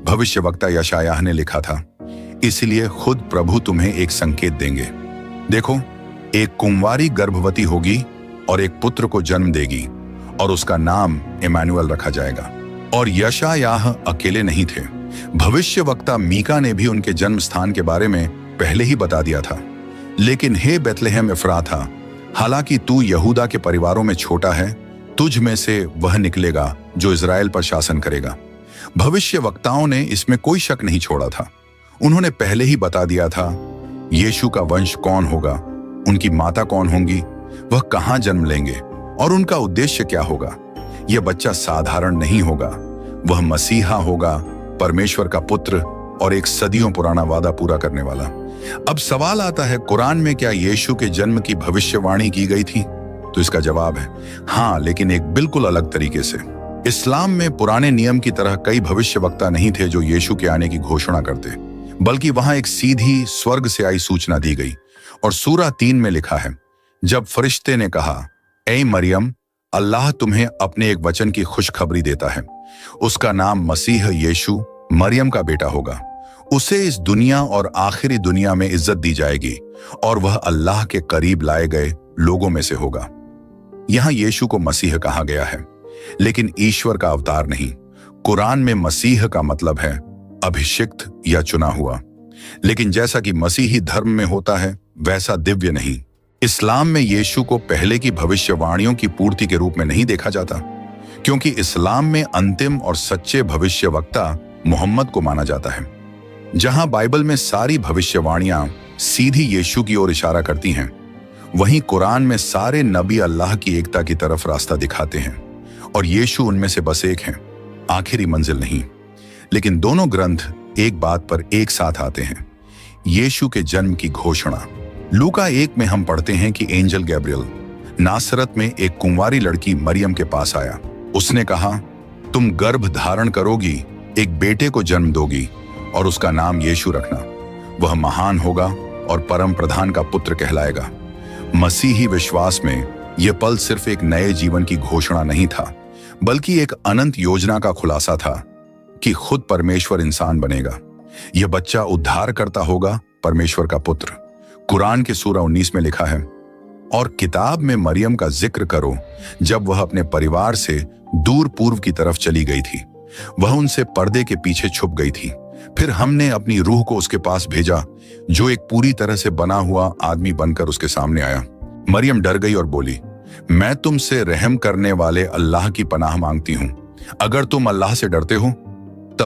भविष्यवक्ता यशायाह ने लिखा था, इसलिए खुद प्रभु तुम्हें एक संकेत देंगे। देखो, एक कुंवारी गर्भवती होगी और एक पुत्र को जन्म देगी और उसका नाम इमैनुअल रखा जाएगा। और यशायाह अकेले नहीं थे, भविष्यवक्ता मीका ने भी उनके जन्म स्थान के बारे में पहले ही बता दिया था। लेकिन हे बेथलेहम एफ्राता, हालांकि तू यहूदा के परिवारों में छोटा है, तुझ में से वह निकलेगा जो इजराइल पर शासन करेगा। भविष्यवक्ताओं ने इसमें कोई शक नहीं छोड़ा था। उन्होंने पहले ही बता दिया था यीशु का वंश कौन होगा, उनकी माता कौन होंगी, वह कहां जन्म लेंगे और उनका उद्देश्य क्या होगा। यह बच्चा साधारण नहीं होगा, वह मसीहा होगा, परमेश्वर का पुत्र और एक सदियों पुराना वादा पूरा करने वाला। अब सवाल आता है, कुरान में क्या यीशु के जन्म की भविष्यवाणी की गई थी? तो इसका जवाब है हाँ, लेकिन एक बिल्कुल अलग तरीके से। इस्लाम में पुराने नियम की तरह कई भविष्यवक्ता नहीं थे जो यीशु के आने की घोषणा करते, बल्कि वहां एक सीधी स्वर्ग से आई सूचना दी गई। और सूरा 3 में लिखा है, जब फरिश्ते ने कहा, ऐ मरियम, अल्लाह तुम्हें अपने एक वचन की खुशखबरी देता है, उसका नाम मसीह यीशु मरियम का बेटा होगा। उसे इस दुनिया और आखिरी दुनिया में इज्जत दी जाएगी और वह अल्लाह के करीब लाए गए लोगों में से होगा। यहां यीशु को मसीह कहा गया है, लेकिन ईश्वर का अवतार नहीं। कुरान में मसीह का मतलब है अभिषिक्त या चुना हुआ, लेकिन जैसा कि मसीही धर्म में होता है वैसा दिव्य नहीं। इस्लाम में यीशु को पहले की भविष्यवाणियों की पूर्ति के रूप में नहीं देखा जाता, क्योंकि इस्लाम में अंतिम और सच्चे भविष्यवक्ता मोहम्मद को माना जाता है। जहां बाइबल में सारी भविष्यवाणियां सीधी यीशु की ओर इशारा करती हैं, वहीं कुरान में सारे नबी अल्लाह की एकता की तरफ रास्ता दिखाते हैं और यीशु उनमें से बस एक हैं, आखिरी मंजिल नहीं। लेकिन दोनों ग्रंथ एक बात पर एक साथ आते हैं, यीशु के जन्म की घोषणा। लूका 1 में हम पढ़ते हैं कि एंजल गैब्रियल नासरत में एक कुंवारी लड़की मरियम के पास आया। उसने कहा, तुम गर्भ धारण करोगी, एक बेटे को जन्म दोगी और उसका नाम यीशु रखना। वह महान होगा और परम प्रधान का पुत्र कहलाएगा। मसीही विश्वास में यह पल सिर्फ एक नए जीवन की घोषणा नहीं था, बल्कि एक अनंत योजना का खुलासा था कि खुद परमेश्वर इंसान बनेगा। यह बच्चा उद्धार करता होगा, परमेश्वर का पुत्र। कुरान के सूरा 19 में लिखा है, और किताब में मरियम का जिक्र करो जब वह अपने परिवार से दूर पूर्व की तरफ चली गई थी। वह उनसे पर्दे के पीछे छुप गई थी। फिर हमने अपनी रूह को उसके पास भेजा, जो एक पूरी तरह से बना हुआ आदमी बनकर उसके सामने आया। मरियम डर गई और बोली, मैं तुमसे रहम करने वाले अल्लाह की पनाह मांगती हूँ। अगर तुम अल्लाह से डरते हो